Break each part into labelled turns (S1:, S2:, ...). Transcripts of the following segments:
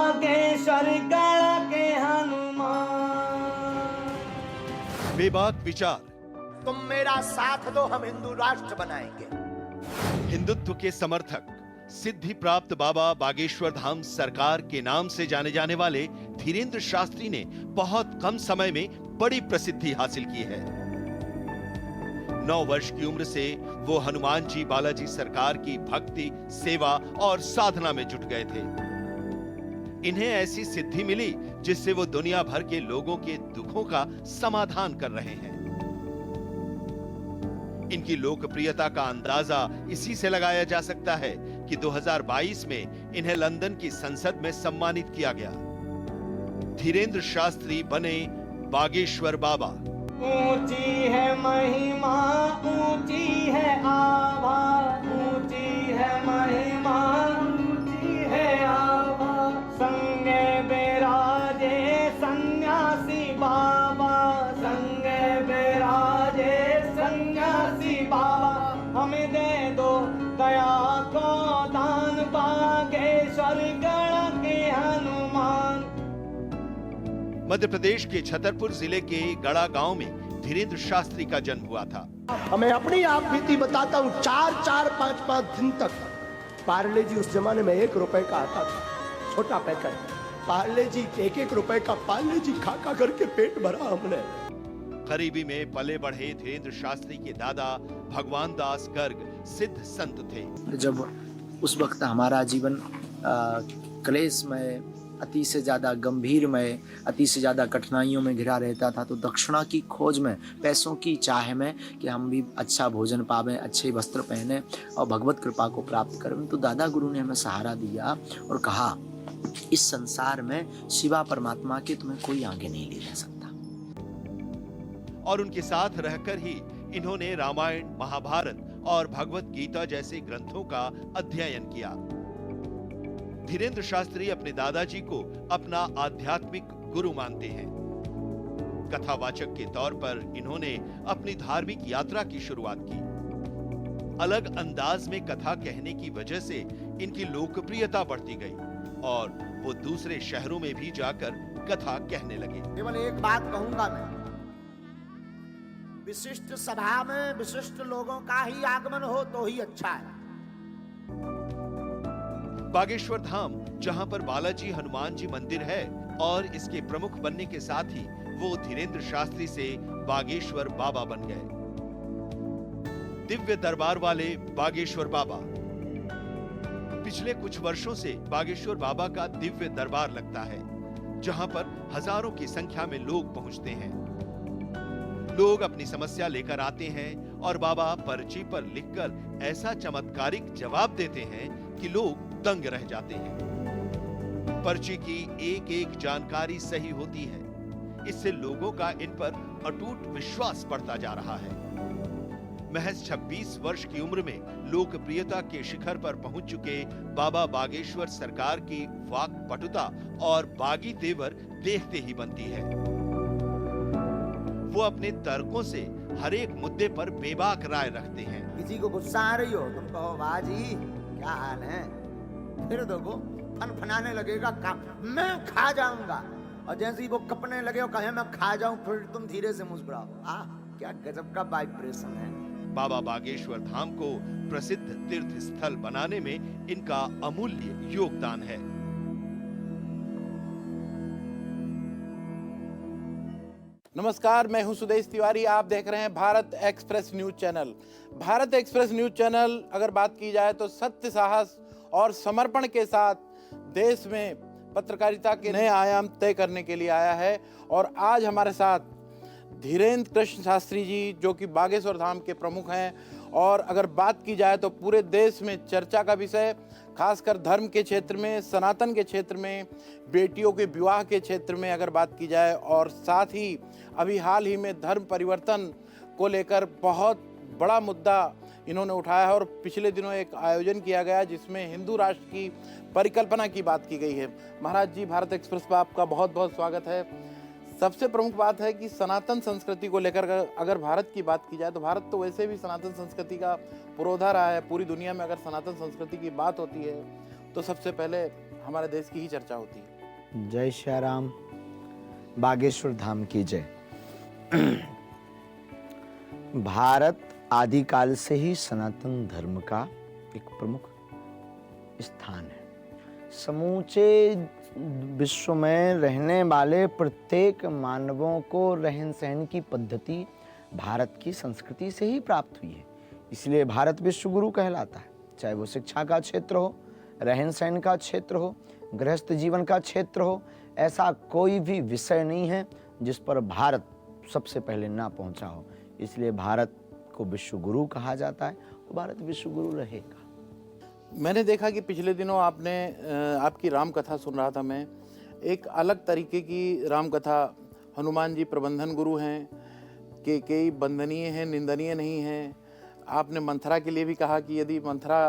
S1: बागेश्वर गढ़ के हनुमान।
S2: बेबाक विचार,
S3: तुम मेरा साथ दो, हम हिंदू राष्ट्र बनाएंगे।
S2: हिंदुत्व के समर्थक, सिद्धि प्राप्त बाबा बागेश्वर धाम सरकार के नाम से जाने जाने वाले धीरेन्द्र शास्त्री ने बहुत कम समय में बड़ी प्रसिद्धि हासिल की है। 9 वर्ष की उम्र से वो हनुमान जी बालाजी सरकार की भक्ति, सेवा और साधना में जुट गए थे। इन्हें ऐसी सिद्धि मिली जिससे वो दुनिया भर के लोगों के दुखों का समाधान कर रहे हैं। इनकी लोकप्रियता का अंदाजा इसी से लगाया जा सकता है कि 2022 में इन्हें लंदन की संसद में सम्मानित किया गया। धीरेन्द्र शास्त्री बने बागेश्वर बाबा।
S1: ऊंची है महिमा, ऊंची है आभा, ऊंची है महिमा, ऊंची है आभा। संगे बेराजे सन्यासी बाबा, संगे बेराजे सन्यासी बाबा। हमें दे दो दया को दान, बागेश्वर गढ़ के हनुमान।
S2: मध्य प्रदेश के छतरपुर जिले के गड़ा गांव में धीरेन्द्र शास्त्री का जन्म हुआ था।
S3: मैं अपनी आप बीती बताता हूँ, 4-4, 5-5 दिन तक पार्ले जी, उस जमाने में 1 रुपए का आता था, छोटा पैकेट पार्ले जी, 1-1 रुपए का पार्ले जी खा खा करके पेट भरा हमने।
S2: गरीबी में पले बढ़े धीरेन्द्र शास्त्री के दादा भगवान दास गर्ग सिद्ध संत थे।
S4: जब उस वक्त हमारा जीवन क्लेशमय, अति से ज़्यादा गंभीरमय, अति से ज़्यादा कठिनाइयों में घिरा रहता था, तो दक्षिणा की खोज में, पैसों की चाह में कि हम भी अच्छा भोजन पावें, अच्छे वस्त्र पहने और भगवत कृपा को प्राप्त करें, तो दादा गुरु ने हमें सहारा दिया और कहा, इस संसार में शिवा परमात्मा के तुम्हें कोई आगे नहीं ले जा सकता।
S2: और उनके साथ रहकर ही इन्होंने रामायण, महाभारत और भगवत गीता जैसे ग्रंथों का अध्ययन किया। धीरेन्द्र शास्त्री अपने दादाजी को अपना आध्यात्मिक गुरु मानते हैं। कथावाचक के तौर पर इन्होंने अपनी धार्मिक यात्रा की शुरुआत की। अलग अंदाज में कथा कहने की वजह से इनकी लोकप्रियता बढ़ती गई और वो दूसरे शहरों में भी जाकर कथा कहने लगे।
S3: केवल एक बात कहूंगा मैं, विशिष्ट सभा में विशिष्ट लोगों का ही आगमन हो तो ही अच्छा है।
S2: बागेश्वर धाम, जहां पर बालाजी हनुमान जी मंदिर है और इसके प्रमुख बनने के साथ ही वो धीरेन्द्र शास्त्री से बागेश्वर बाबा बन गए। दिव्य दरबार वाले बागेश्वर बाबा। पिछले कुछ वर्षों से बागेश्वर बाबा का दिव्य दरबार लगता है, जहां पर हजारों की संख्या में लोग पहुंचते हैं। लोग अपनी समस्या लेकर आते हैं और बाबा पर्ची पर लिखकर ऐसा चमत्कारिक जवाब देते हैं कि लोग दंग रह जाते हैं। पर्ची की एक एक जानकारी सही होती है। इससे लोगों का इन पर अटूट विश्वास बढ़ता जा रहा है। महज 26 वर्ष की उम्र में लोकप्रियता के शिखर पर पहुंच चुके बाबा बागेश्वर सरकार की वाक पटुता और बागी तेवर देखते ही बनती है। वो अपने तर्कों से हर एक मुद्दे पर बेबाक राय रखते हैं।
S3: किसी को गुस्सा आ रही हो, तुम कहो वाह जी क्या हाल है, फिर देखो फनाने लगेगा काम, मैं खा जाऊंगा, और जैसे ही वो कपने लगे और कहे मैं खा जाऊं, फिर तुम धीरे से मुस्कुराओ। क्या गजब का वाइब्रेशन है।
S2: बाबा बागेश्वर धाम को प्रसिद्ध तीर्थ स्थल बनाने में इनका अमूल्य योगदान है।
S5: नमस्कार, मैं हूं सुदेश तिवारी। आप देख रहे हैं Bharat express news channel. Bharat express news channel अगर बात की जाए तो सत्य, साहस और समर्पण के साथ देश में पत्रकारिता के नए आयाम तय करने के लिए आया है। और आज हमारे साथ धीरेन्द्र कृष्ण शास्त्री जी, जो कि बागेश्वर धाम के प्रमुख हैं, और अगर बात की जाए तो पूरे देश में चर्चा का विषय, खासकर धर्म के क्षेत्र में, सनातन के क्षेत्र में, बेटियों के विवाह के क्षेत्र में अगर बात की जाए, और साथ ही अभी हाल ही में धर्म परिवर्तन को लेकर बहुत बड़ा मुद्दा इन्होंने उठाया है। और पिछले दिनों एक आयोजन किया गया जिसमें हिंदू राष्ट्र की परिकल्पना की बात की गई है। महाराज जी, भारत एक्सप्रेस पर आपका बहुत बहुत स्वागत है। सबसे प्रमुख बात है कि सनातन संस्कृति को लेकर अगर भारत की बात की जाए तो भारत तो वैसे भी सनातन संस्कृति का पुरोधा रहा है। पूरी दुनिया में अगर सनातन संस्कृति की बात होती है तो सबसे पहले हमारे देश की ही चर्चा होती है।
S3: जय श्री राम। बागेश्वर धाम की जय। भारत आदिकाल से ही सनातन धर्म का एक प्रमुख स्थान है। समूचे विश्व में रहने वाले प्रत्येक मानवों को रहन सहन की पद्धति भारत की संस्कृति से ही प्राप्त हुई है। इसलिए भारत विश्व गुरु कहलाता है। चाहे वो शिक्षा का क्षेत्र हो, रहन सहन का क्षेत्र हो, गृहस्थ जीवन का क्षेत्र हो, ऐसा कोई भी विषय नहीं है जिस पर भारत सबसे पहले ना पहुंचा हो। इसलिए भारत को विश्व गुरु कहा जाता है और भारत विश्व गुरु रहेगा।
S5: मैंने देखा कि पिछले दिनों आपकी राम कथा सुन रहा था मैं, एक अलग तरीके की राम कथा। हनुमान जी प्रबंधन गुरु हैं, कई बंदनीय हैं, निंदनीय नहीं हैं। आपने मंथरा के लिए भी कहा कि यदि मंथरा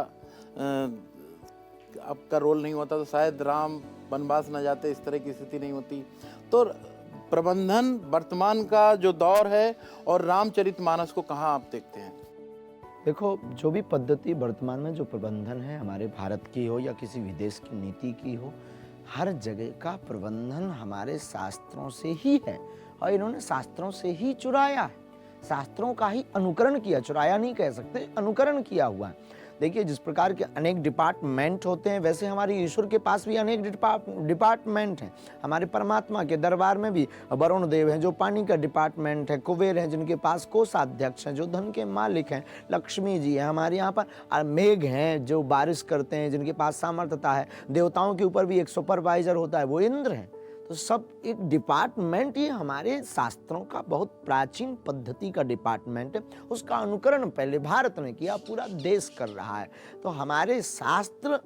S5: आपका रोल नहीं होता तो शायद राम वनवास न जाते, इस तरह की स्थिति नहीं होती। तो प्रबंधन वर्तमान का जो दौर है और रामचरितमानस को कहाँ आप देखते हैं?
S3: देखो, जो भी पद्धति वर्तमान में जो प्रबंधन है, हमारे भारत की हो या किसी विदेश की नीति की हो, हर जगह का प्रबंधन हमारे शास्त्रों से ही है और इन्होंने शास्त्रों से ही चुराया है। शास्त्रों का ही अनुकरण किया, चुराया नहीं कह सकते, अनुकरण किया हुआ है। देखिए, जिस प्रकार के अनेक डिपार्टमेंट होते हैं, वैसे हमारे ईश्वर के पास भी अनेक डिपार्टमेंट हैं। हमारे परमात्मा के दरबार में भी वरुण देव हैं जो पानी का डिपार्टमेंट है, कुबेर हैं जिनके पास कोषाध्यक्ष हैं जो धन के मालिक हैं, लक्ष्मी जी हैं हमारे यहाँ पर, और मेघ हैं जो बारिश करते हैं जिनके पास सामर्थ्यता है। देवताओं के ऊपर भी एक सुपरवाइजर होता है, वो इंद्र हैं। तो सब एक डिपार्टमेंट, ये हमारे शास्त्रों का बहुत प्राचीन पद्धति का डिपार्टमेंट है। उसका अनुकरण पहले भारत ने किया, पूरा देश कर रहा है। तो हमारे शास्त्र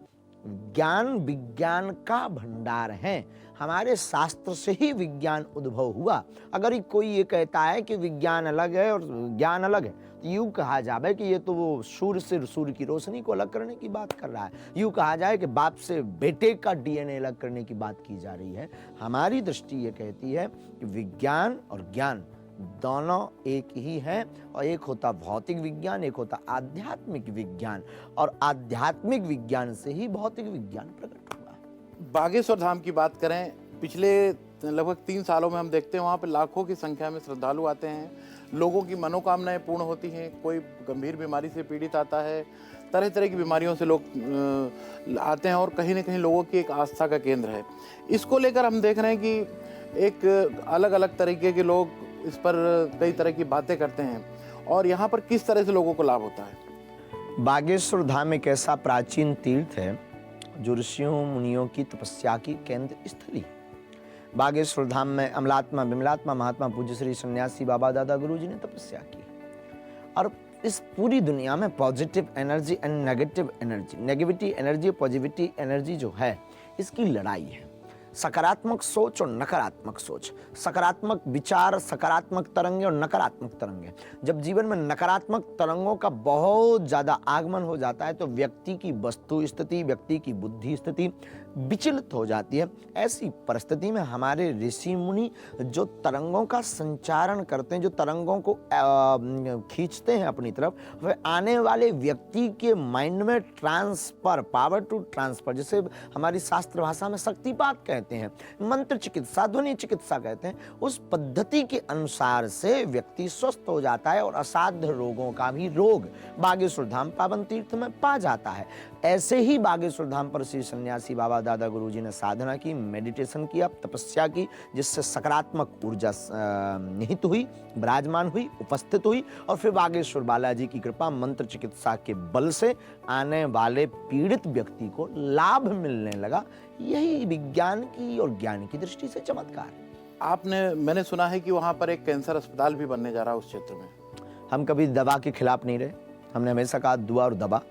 S3: ज्ञान विज्ञान का भंडार है। हमारे शास्त्र से ही विज्ञान उद्भव हुआ। अगर कोई ये कहता है कि विज्ञान अलग है और ज्ञान अलग है, तो यूँ कहा जाए कि ये तो वो सूर्य से सूर्य की रोशनी को अलग करने की बात कर रहा है। यूँ कहा जाए कि बाप से बेटे का डीएनए अलग करने की बात की जा रही है। हमारी दृष्टि ये कहती है कि विज्ञान और ज्ञान दोनों एक ही हैं, और एक होता भौतिक विज्ञान, एक होता आध्यात्मिक विज्ञान, और आध्यात्मिक विज्ञान से ही भौतिक विज्ञान प्रकट हुआ।
S5: बागेश्वर धाम की बात करें, पिछले लगभग 3 सालों में हम देखते हैं वहाँ पे लाखों की संख्या में श्रद्धालु आते हैं, लोगों की मनोकामनाएं पूर्ण होती हैं। कोई गंभीर बीमारी से पीड़ित आता है, तरह तरह की बीमारियों से लोग आते हैं और कहीं न कहीं लोगों की एक आस्था का केंद्र है। इसको लेकर हम देख रहे हैं कि एक अलग अलग तरीके के लोग इस पर कई तरह की बातें करते हैं, और यहाँ पर किस तरह से लोगों को लाभ होता है?
S3: बागेश्वर धाम एक ऐसा प्राचीन तीर्थ है जो ऋषियों मुनियों की तपस्या की केंद्र स्थली। बागेश्वर धाम में अमलात्मा विमलात्मा महात्मा पूज्य श्री सन्यासी बाबा दादा गुरु जी ने तपस्या की, और इस पूरी दुनिया में positive energy and negative energy, negativity energy, positivity energy जो है, इसकी लड़ाई है। सकारात्मक सोच और नकारात्मक सोच, सकारात्मक विचार, सकारात्मक तरंगे और नकारात्मक तरंगे। जब जीवन में नकारात्मक तरंगों का बहुत ज्यादा आगमन हो जाता है तो व्यक्ति की वस्तु स्थिति, व्यक्ति की बुद्धि स्थिति विचलित हो जाती है। ऐसी परिस्थिति में हमारे ऋषि मुनि जो तरंगों का संचारण करते हैं, जो तरंगों को खींचते हैं अपनी तरफ, वह आने वाले व्यक्ति के माइंड में ट्रांसफर, पावर टू ट्रांसफर, जिसे हमारी शास्त्र भाषा में शक्तिपात कहते हैं, मंत्र चिकित्सा, ध्वनि चिकित्सा कहते हैं, उस पद्धति के अनुसार से व्यक्ति स्वस्थ हो जाता है और असाध्य रोगों का भी रोग बागेश्वर धाम पावन तीर्थ में पा जाता है। ऐसे ही बागेश्वर धाम पर श्री सन्यासी बाबा दादा गुरु जी ने साधना की, मेडिटेशन किया, तपस्या की, जिससे सकारात्मक ऊर्जा निहित हुई, विराजमान हुई, उपस्थित हुई, और फिर बागेश्वर बालाजी की कृपा मंत्र चिकित्सा के बल से आने वाले पीड़ित व्यक्ति को लाभ मिलने लगा। यही विज्ञान की और ज्ञान की दृष्टि से चमत्कार।
S5: मैंने सुना है कि वहाँ पर एक कैंसर अस्पताल भी बनने जा रहा है उस क्षेत्र में।
S3: हम कभी दवा के खिलाफ नहीं रहे। हमने हमेशा कहा दुआ और दवा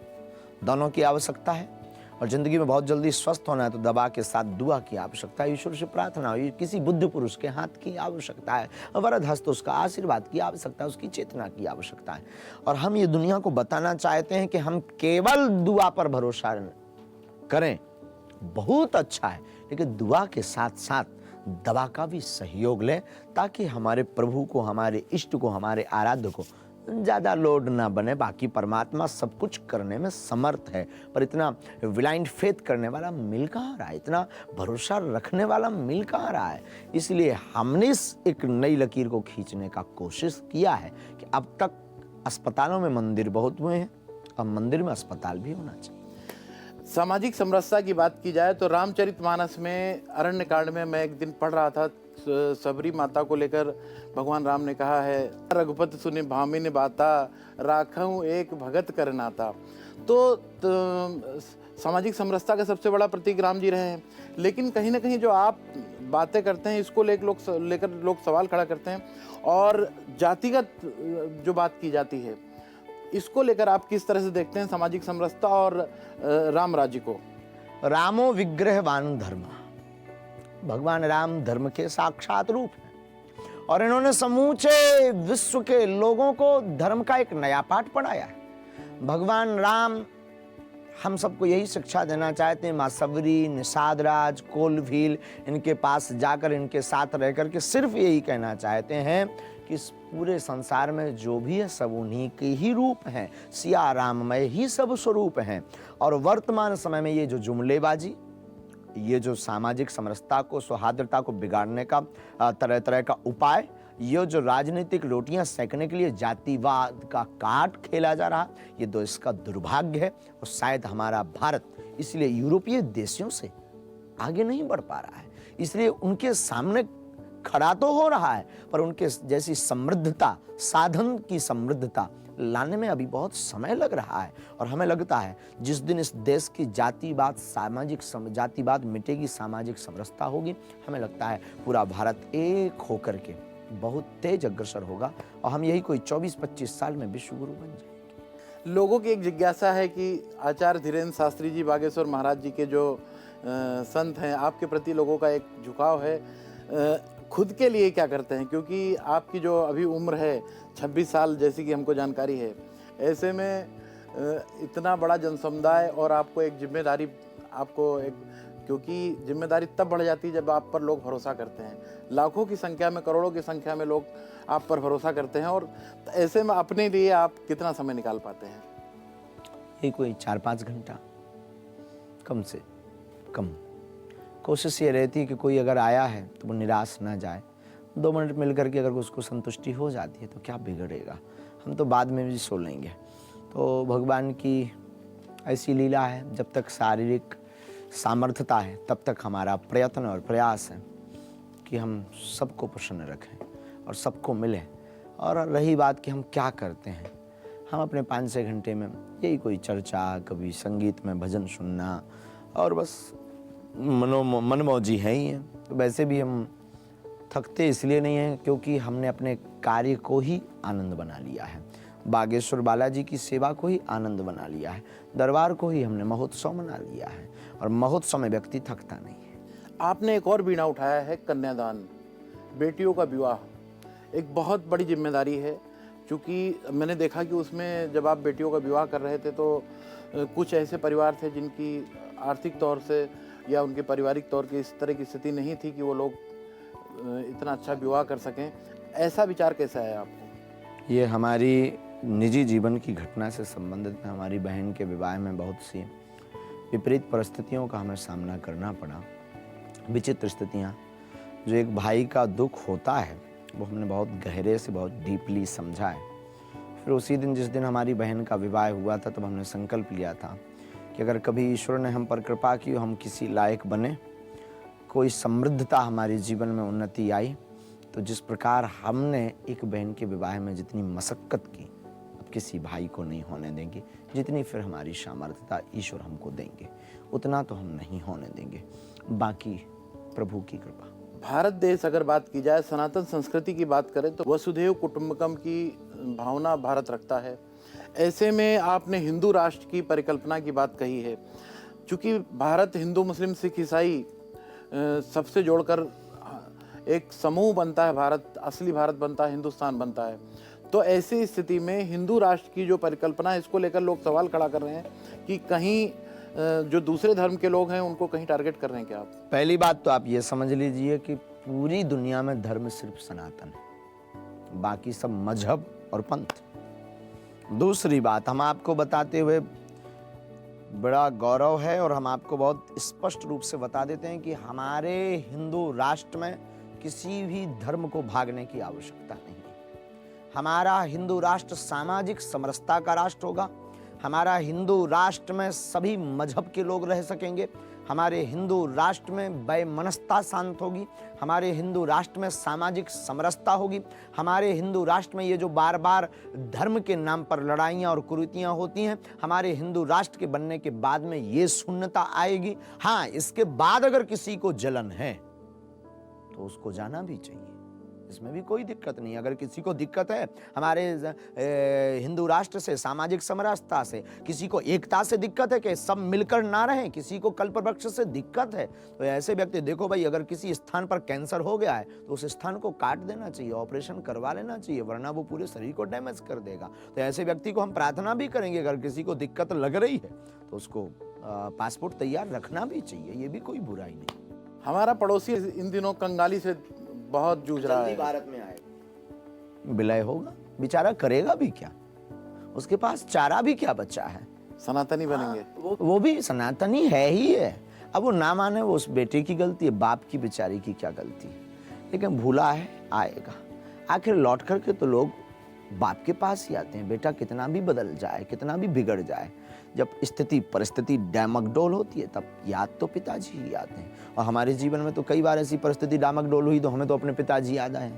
S3: दोनों की आवश्यकता है, और जिंदगी में बहुत जल्दी स्वस्थ होना है तो दवा के साथ दुआ की आवश्यकता है, ईश्वर से प्रार्थना हो, किसी बुद्ध पुरुष के हाथ की आवश्यकता है, वरद हस्त उसका आशीर्वाद की आवश्यकता है, उसकी चेतना की आवश्यकता है। और हम ये दुनिया को बताना चाहते हैं कि हम केवल दुआ पर भरोसा करें, बहुत अच्छा है, लेकिन दुआ के साथ साथ दवा का भी सहयोग लें, ताकि हमारे प्रभु को, हमारे इष्ट को, हमारे आराध्य को ज़्यादा लोड ना बने। बाकी परमात्मा सब कुछ करने में समर्थ है, पर इतना ब्लाइंड फेथ करने वाला मिल कहाँ रहा है, इतना भरोसा रखने वाला मिल कहाँ रहा है। इसलिए हमने इस एक नई लकीर को खींचने का कोशिश किया है कि अब तक अस्पतालों में मंदिर बहुत हुए हैं, अब मंदिर में अस्पताल भी होना चाहिए।
S5: सामाजिक समरसता की बात की जाए तो रामचरितमानस में अरण्य कांड में मैं एक दिन पढ़ रहा था, सबरी माता को लेकर भगवान राम ने कहा है, रघुपति सुने भामिन बाता, राखऊं एक भगत कर नाता। तो सामाजिक समरसता का सबसे बड़ा प्रतीक राम जी रहे हैं। लेकिन कहीं ना कहीं जो आप बातें करते हैं, इसको लेकर लोग सवाल खड़ा करते हैं, और जातिगत जो बात की जाती है, इसको लेकर आप किस तरह से देखते हैं सामाजिक समरसता और राम राज्य को?
S3: रामो विग्रहवान धर्म, भगवान राम धर्म के साक्षात रूप हैं, और इन्होंने समूचे विश्व के लोगों को धर्म का एक नया पाठ पढ़ाया है। भगवान राम हम सबको यही शिक्षा देना चाहते हैं। माँ सबरी, निषाद राज, कोलभील, इनके पास जाकर इनके साथ रहकर के सिर्फ यही कहना चाहते हैं कि इस पूरे संसार में जो भी है सब उन्हीं के ही रूप हैं, सिया राममय ही सब स्वरूप हैं। और वर्तमान समय में ये जो जुमलेबाजी, ये जो सामाजिक समरसता को, सौहार्दता को बिगाड़ने का तरह तरह का उपाय, ये जो राजनीतिक रोटियां सेकने के लिए जातिवाद का कार्ड खेला जा रहा, ये तो इसका दुर्भाग्य है। और शायद हमारा भारत इसलिए यूरोपीय देशों से आगे नहीं बढ़ पा रहा है, इसलिए उनके सामने खड़ा तो हो रहा है, पर उनके जैसी समृद्धता, साधन की समृद्धता लाने में अभी बहुत समय लग रहा है। और हमें लगता है जिस दिन इस देश की जातिवाद मिटेगी, सामाजिक समरसता होगी, हमें लगता है पूरा भारत एक होकर के बहुत तेज अग्रसर होगा, और हम यही कोई 24-25 साल में विश्व गुरु बन जाएंगे।
S5: लोगों की एक जिज्ञासा है कि आचार्य धीरेन्द्र शास्त्री जी बागेश्वर महाराज जी के जो संत हैं, आपके प्रति लोगों का एक झुकाव है। खुद के लिए क्या करते हैं? क्योंकि आपकी जो अभी उम्र है 26 साल जैसी कि हमको जानकारी है, ऐसे में इतना बड़ा जनसमुदाय और आपको एक जिम्मेदारी, क्योंकि जिम्मेदारी तब बढ़ जाती है जब आप पर लोग भरोसा करते हैं। लाखों की संख्या में, करोड़ों की संख्या में लोग आप पर भरोसा करते हैं, और ऐसे में अपने लिए आप कितना समय निकाल पाते हैं?
S3: ये कोई 4-5 घंटा कम से कम। कोशिश ये रहती है कि कोई अगर आया है तो वो निराश ना जाए। 2 मिनट मिल करके अगर उसको संतुष्टि हो जाती है तो क्या बिगड़ेगा, हम तो बाद में भी सो लेंगे। तो भगवान की ऐसी लीला है, जब तक शारीरिक सामर्थ्यता है तब तक हमारा प्रयत्न और प्रयास है कि हम सबको प्रसन्न रखें और सबको मिलें। और रही बात कि हम क्या करते हैं, हम अपने 5-6 घंटे में यही कोई चर्चा, कभी संगीत में भजन सुनना, और बस मनमौजी है ही है। तो वैसे भी हम थकते इसलिए नहीं हैं क्योंकि हमने अपने कार्य को ही आनंद बना लिया है, बागेश्वर बालाजी की सेवा को ही आनंद बना लिया है, दरबार को ही हमने महोत्सव बना लिया है, और महोत्सव में व्यक्ति थकता नहीं है।
S5: आपने एक और बीड़ा उठाया है, कन्यादान, बेटियों का विवाह, एक बहुत बड़ी जिम्मेदारी है। क्योंकि मैंने देखा कि उसमें जब आप बेटियों का विवाह कर रहे थे तो कुछ ऐसे परिवार थे जिनकी आर्थिक तौर से या उनके पारिवारिक तौर की इस तरह की स्थिति नहीं थी कि वो लोग इतना अच्छा विवाह कर सकें। ऐसा विचार कैसा है आपको?
S3: ये हमारी निजी जीवन की घटना से संबंधित है। हमारी बहन के विवाह में बहुत सी विपरीत परिस्थितियों का हमें सामना करना पड़ा, विचित्र स्थितियाँ। जो एक भाई का दुख होता है वो हमने बहुत गहरे से, बहुत डीपली समझा है। फिर उसी दिन जिस दिन हमारी बहन का विवाह हुआ था, तब हमने संकल्प लिया था कि अगर कभी ईश्वर ने हम पर कृपा की, हम किसी लायक बने, कोई समृद्धता हमारे जीवन में उन्नति आई, तो जिस प्रकार हमने एक बहन के विवाह में जितनी मशक्कत की, अब किसी भाई को नहीं होने देंगे। जितनी फिर हमारी सामर्थ्यता ईश्वर हमको देंगे, उतना तो हम नहीं होने देंगे, बाकी प्रभु की कृपा।
S5: भारत देश अगर बात की जाए, सनातन संस्कृति की बात करें तो वसुधैव कुटुंबकम की भावना भारत रखता है। ऐसे में आपने हिंदू राष्ट्र की परिकल्पना की बात कही है। चूँकि भारत हिंदू, मुस्लिम, सिख, ईसाई सबसे जोड़कर एक समूह बनता है, भारत असली भारत बनता है, हिंदुस्तान बनता है। तो ऐसी स्थिति में हिंदू राष्ट्र की जो परिकल्पना है, इसको लेकर लोग सवाल खड़ा कर रहे हैं कि कहीं जो दूसरे धर्म के लोग हैं उनको कहीं टारगेट कर रहे हैं क्या आप?
S3: पहली बात तो आप ये समझ लीजिए कि पूरी दुनिया में धर्म सिर्फ सनातन है, बाकी सब मजहब और पंथ। दूसरी बात हम आपको बताते हुए बड़ा गौरव है और हम आपको बहुत स्पष्ट रूप से बता देते हैं कि हमारे हिंदू राष्ट्र में किसी भी धर्म को भागने की आवश्यकता नहीं है। हमारा हिंदू राष्ट्र सामाजिक समरसता का राष्ट्र होगा। हमारा हिंदू राष्ट्र में सभी मजहब के लोग रह सकेंगे। हमारे हिंदू राष्ट्र में वैमनस्यता शांत होगी। हमारे हिंदू राष्ट्र में सामाजिक समरसता होगी। हमारे हिंदू राष्ट्र में ये जो बार बार धर्म के नाम पर लड़ाइयाँ और कुरीतियाँ होती हैं, हमारे हिंदू राष्ट्र के बनने के बाद में ये शून्यता आएगी। हाँ, इसके बाद अगर किसी को जलन है तो उसको जाना भी चाहिए, इसमें भी कोई दिक्कत नहीं। अगर किसी को दिक्कत है हमारे हिंदू राष्ट्र से, सामाजिक समरसता से, किसी को एकता से दिक्कत है कि सब मिलकर ना रहें, किसी को कल्पवृक्ष से दिक्कत है, तो ऐसे व्यक्ति, देखो भाई, अगर किसी स्थान पर कैंसर हो गया है तो उस स्थान को काट देना चाहिए, ऑपरेशन करवा लेना चाहिए, वरना वो पूरे शरीर को डैमेज कर देगा। तो ऐसे व्यक्ति को हम प्रार्थना भी करेंगे, अगर किसी को दिक्कत लग रही है तो उसको पासपोर्ट तैयार रखना भी चाहिए, ये भी कोई बुराई नहीं।
S5: हमारा पड़ोसी इन दिनों कंगाली से बहुत जूझ रहा है।
S3: भारत में आएगा, विलय होगा, बेचारा करेगा भी क्या, उसके पास चारा भी क्या बचा है।
S5: सनातनी बनेंगे।
S3: वो भी सनातनी है ही है। अब वो ना माने, वो उस बेटे की गलती है, बाप की बेचारी की क्या गलती है, लेकिन भूला है, आएगा। आखिर लौट करके तो लोग बाप के पास ही आते हैं। बेटा कितना भी बदल जाए, कितना भी बिगड़ जाए, जब स्थिति परिस्थिति डामाडोल होती है तब याद तो पिताजी ही आते हैं। और हमारे जीवन में तो कई बार ऐसी परिस्थिति डामाडोल हुई तो हमें तो अपने पिताजी याद आए,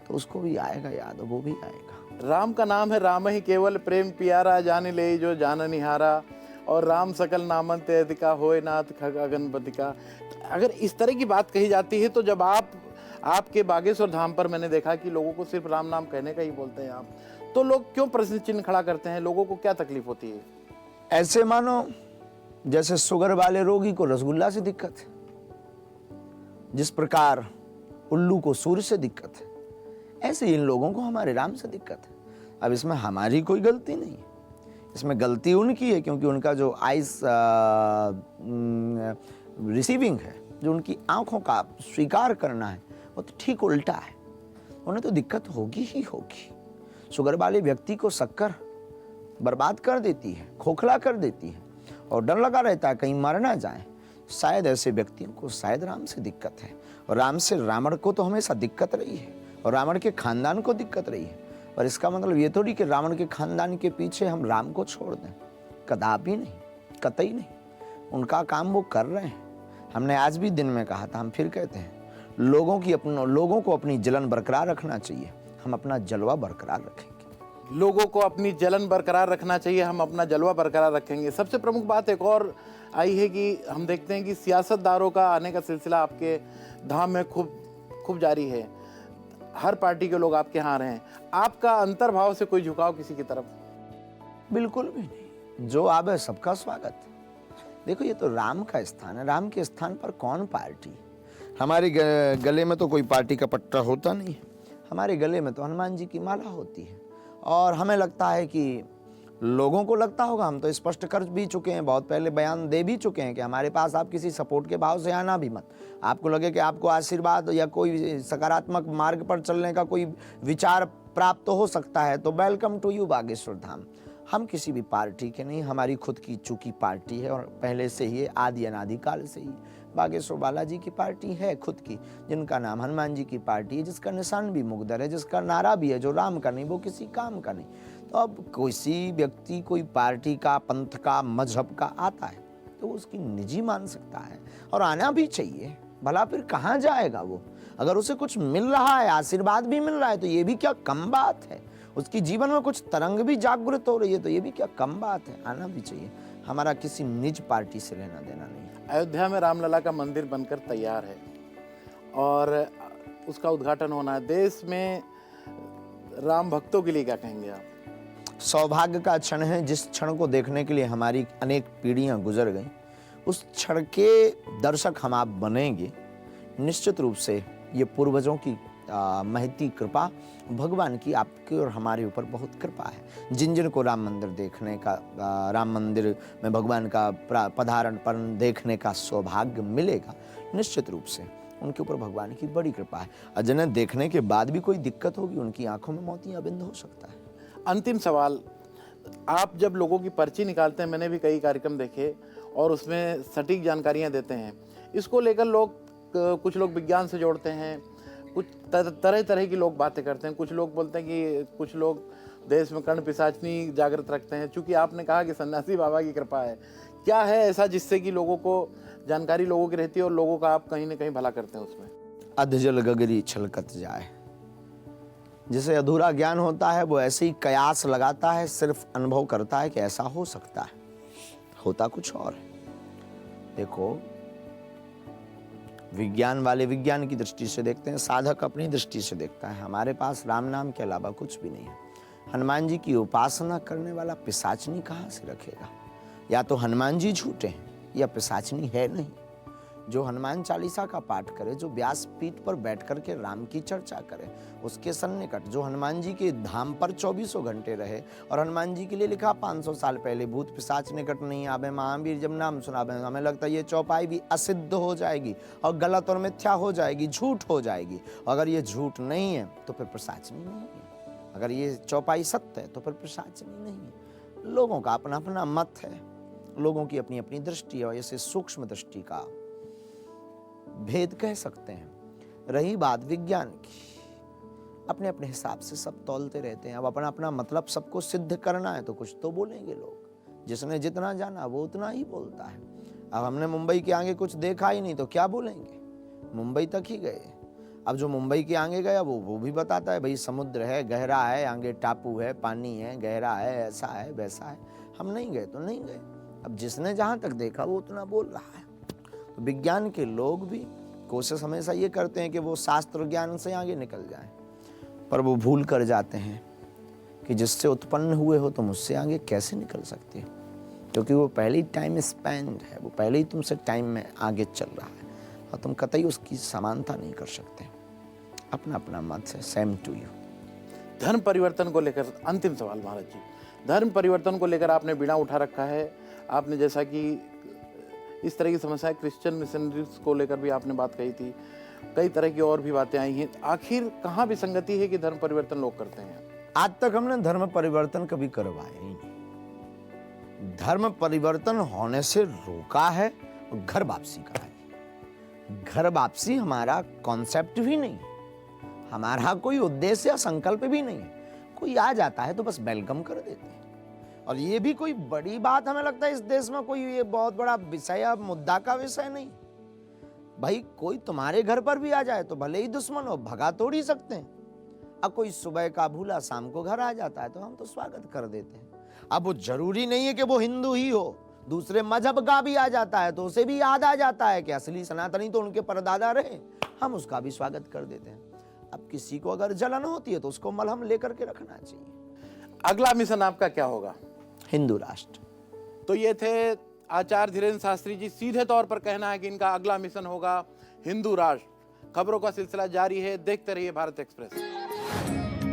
S3: तो उसको भी आएगा याद, वो भी आएगा।
S5: राम का नाम है राम ही केवल, प्रेम पियारा जाने ले जो जान निहारा, और राम सकल नामन तेदिका होए नाथ खगनपति का। अगर इस तरह की बात कही जाती है तो जब आपके बागेश्वर धाम पर मैंने देखा कि लोगों को सिर्फ राम नाम कहने का ही बोलते हैं आप, तो लोग क्यों प्रश्न चिन्ह खड़ा करते हैं? लोगों को क्या तकलीफ होती है?
S3: ऐसे मानो जैसे शुगर वाले रोगी को रसगुल्ला से दिक्कत है, जिस प्रकार उल्लू को सूर्य से दिक्कत है, ऐसे इन लोगों को हमारे राम से दिक्कत है। अब इसमें हमारी कोई गलती नहीं है, इसमें गलती उनकी है, क्योंकि उनका जो आइस रिसीविंग है, जो उनकी आंखों का स्वीकार करना है, वो तो ठीक उल्टा है। उन्हें तो दिक्कत होगी ही होगी। शुगर वाले व्यक्ति को शक्कर बर्बाद कर देती है, खोखला कर देती है, और डर लगा रहता है कहीं मर ना जाए। शायद ऐसे व्यक्तियों को शायद राम से दिक्कत है, और राम से रावण को तो हमेशा दिक्कत रही है, और रावण के खानदान को दिक्कत रही है। और इसका मतलब ये थोड़ी कि रावण के खानदान के पीछे हम राम को छोड़ दें, कदापि नहीं, कतई नहीं। उनका काम वो कर रहे हैं। हमने आज भी दिन में कहा था, हम फिर कहते हैं, लोगों को अपनी जलन बरकरार रखना चाहिए, हम अपना जलवा बरकरार रखेंगे।
S5: लोगों को अपनी जलन बरकरार रखना चाहिए, हम अपना जलवा बरकरार रखेंगे। सबसे प्रमुख बात एक और आई है कि हम देखते हैं कि सियासतदारों का आने का सिलसिला आपके धाम में खूब जारी है। हर पार्टी के लोग आपके यहाँ आ रहे हैं। आपका अंतर्भाव से कोई झुकाव किसी की तरफ?
S3: बिल्कुल भी नहीं, जो आवे सबका स्वागत। देखो, ये तो राम का स्थान है, राम के स्थान पर कौन पार्टी? हमारे गले में तो कोई पार्टी का पट्टा होता नहीं है, हमारे गले में तो हनुमान जी की माला होती है। और हमें लगता है कि लोगों को लगता होगा, हम तो स्पष्ट कर भी चुके हैं, बहुत पहले बयान दे भी चुके हैं कि हमारे पास आप किसी सपोर्ट के भाव से आना भी मत। आपको लगे कि आपको आशीर्वाद या कोई सकारात्मक मार्ग पर चलने का कोई विचार प्राप्त हो सकता है, तो welcome to you Bageshwar Dham. हम किसी भी पार्टी के नहीं, हमारी खुद की चूंकि पार्टी है, और पहले से ही आदि अनादि काल से ही बागेश्वर बालाजी की पार्टी है खुद की, जिनका नाम हनुमान जी की पार्टी है, जिसका निशान भी मुगदर है, जिसका नारा भी है, जो राम का नहीं वो किसी काम का नहीं। तो अब किसी व्यक्ति कोई पार्टी का, पंथ का, मजहब का आता है तो उसकी निजी मान सकता है, और आना भी चाहिए। भला फिर कहाँ जाएगा वो? अगर उसे कुछ मिल रहा है, आशीर्वाद भी मिल रहा है, तो ये भी क्या कम बात है? उसकी जीवन में कुछ तरंग भी जागृत हो रही है, तो ये भी क्या कम बात है? आना भी चाहिए। हमारा किसी निज पार्टी से लेना देना नहीं।
S5: अयोध्या में रामलला का मंदिर बनकर तैयार है और उसका उद्घाटन होना है। देश में राम भक्तों के लिए क्या कहेंगे आप?
S3: सौभाग्य का क्षण है, जिस क्षण को देखने के लिए हमारी अनेक पीढ़ियां गुजर गईं, उस क्षण के दर्शक हम आप बनेंगे। निश्चित रूप से ये पूर्वजों की महती कृपा, भगवान की आपके और हमारे ऊपर बहुत कृपा है। जिन जिन को राम मंदिर देखने का, राम मंदिर में भगवान का पधारण देखने का सौभाग्य मिलेगा, निश्चित रूप से उनके ऊपर भगवान की बड़ी कृपा है। और जिन्हें देखने के बाद भी कोई दिक्कत होगी, उनकी आंखों में मोतियाबिंद हो सकता है।
S5: अंतिम सवाल, आप जब लोगों की पर्ची निकालते हैं, मैंने भी कई कार्यक्रम देखे और उसमें सटीक जानकारियां देते हैं। इसको लेकर लोग कुछ लोग विज्ञान से जोड़ते हैं, कुछ तरह तरह की लोग बातें करते हैं। कुछ लोग बोलते हैं कि कुछ लोग देश में कर्ण पिशाचनी जागृत रखते हैं। चूंकि आपने कहा कि सन्यासी बाबा की कृपा है, क्या है ऐसा जिससे कि लोगों को जानकारी लोगों की रहती है और लोगों का आप कहीं ना कहीं भला करते हैं उसमें?
S3: अधजल गगरी छलकत जाए। जिसे अधूरा ज्ञान होता है वो ऐसे ही कयास लगाता है, सिर्फ अनुभव करता है कि ऐसा हो सकता है, होता कुछ और है। देखो, विज्ञान वाले विज्ञान की दृष्टि से देखते हैं, साधक अपनी दृष्टि से देखता है। हमारे पास राम नाम के अलावा कुछ भी नहीं है। हनुमान जी की उपासना करने वाला पिशाचनी कहाँ से रखेगा? या तो हनुमान जी झूठे हैं या पिशाचनी है नहीं। जो हनुमान चालीसा का पाठ करे, जो व्यास पीठ पर बैठ करके राम की चर्चा करे, उसके सन्निकट जो हनुमान जी के धाम पर 24 घंटे रहे, और हनुमान जी के लिए लिखा 500 साल पहले, भूत पिशाच निकट नहीं आवे, महावीर जब नाम सुनावे। हमें लगता है ये चौपाई भी असिद्ध हो जाएगी और गलत और मिथ्या हो जाएगी, झूठ हो जाएगी। अगर ये झूठ नहीं है तो फिर पिशाचनी नहीं है। अगर ये चौपाई सत्य है तो फिर पिशाचनी नहीं है। लोगों का अपना अपना मत है, लोगों की अपनी अपनी दृष्टि है, और इसे सूक्ष्म दृष्टि का भेद कह सकते हैं। रही बात विज्ञान की, अपने अपने हिसाब से सब तौलते रहते हैं। अब अपना अपना मतलब सबको सिद्ध करना है तो कुछ तो बोलेंगे लोग। जिसने जितना जाना वो उतना ही बोलता है। अब हमने मुंबई के आगे कुछ देखा ही नहीं तो क्या बोलेंगे? मुंबई तक ही गए। अब जो मुंबई के आगे गया वो भी बताता है, भाई समुद्र है, गहरा है, आगे टापू है, पानी है, गहरा है, ऐसा है, वैसा है। हम नहीं गए तो नहीं गए। अब जिसने जहां तक देखा वो उतना बोल रहा है। तो विज्ञान के लोग भी कोशिश हमेशा ये करते हैं कि वो शास्त्र ज्ञान से आगे निकल जाएं, पर वो भूल कर जाते हैं कि जिससे उत्पन्न हुए हो तुम उससे आगे कैसे निकल सकते हो, क्योंकि वो पहले ही टाइम स्पेंड है, वो पहले ही तुमसे टाइम में आगे चल रहा है और तुम कतई उसकी समानता नहीं कर सकते। अपना अपना मत है, सेम टू यू।
S5: धर्म परिवर्तन को लेकर अंतिम सवाल महाराज जी, धर्म परिवर्तन को लेकर आपने बीड़ा उठा रखा है। आपने जैसा कि इस तरह की समस्याएं क्रिश्चियन मिशनरीज को लेकर भी आपने बात कही थी, कई तरह की और भी बातें आई हैं। आखिर कहाँ विसंगति है कि धर्म परिवर्तन लोग करते हैं?
S3: आज तक हमने धर्म परिवर्तन कभी करवाया ही नहीं। धर्म परिवर्तन होने से रोका है और घर वापसी का है। घर वापसी हमारा कॉन्सेप्ट भी नहीं है, हमारा कोई उद्देश्य या संकल्प भी नहीं है। कोई आ जाता है तो बस वेलकम कर देते हैं, और ये भी कोई बड़ी बात हमें लगता है इस देश में कोई ये बहुत बड़ा विषय या मुद्दा का विषय नहीं। भाई कोई तुम्हारे घर पर भी आ जाए तो भले ही दुश्मन हो, भगा तोड़ ही सकते हैं। अब कोई सुबह का भूला शाम को घर आ जाता है तो हम तो स्वागत कर देते हैं। अब वो जरूरी नहीं है कि वो हिंदू ही हो, दूसरे मजहब का भी आ जाता है तो उसे भी याद आ जाता है कि असली सनातनी तो उनके परदादा रहे, हम उसका भी स्वागत कर देते हैं। अब किसी को अगर जलन होती है तो उसको मलहम लेकर के रखना चाहिए।
S5: अगला मिशन आपका क्या होगा?
S3: हिंदू राष्ट्र।
S5: तो ये थे आचार्य धीरेन्द्र शास्त्री जी। सीधे तौर पर कहना है कि इनका अगला मिशन होगा हिंदू राष्ट्र। खबरों का सिलसिला जारी है, देखते रहिए भारत एक्सप्रेस।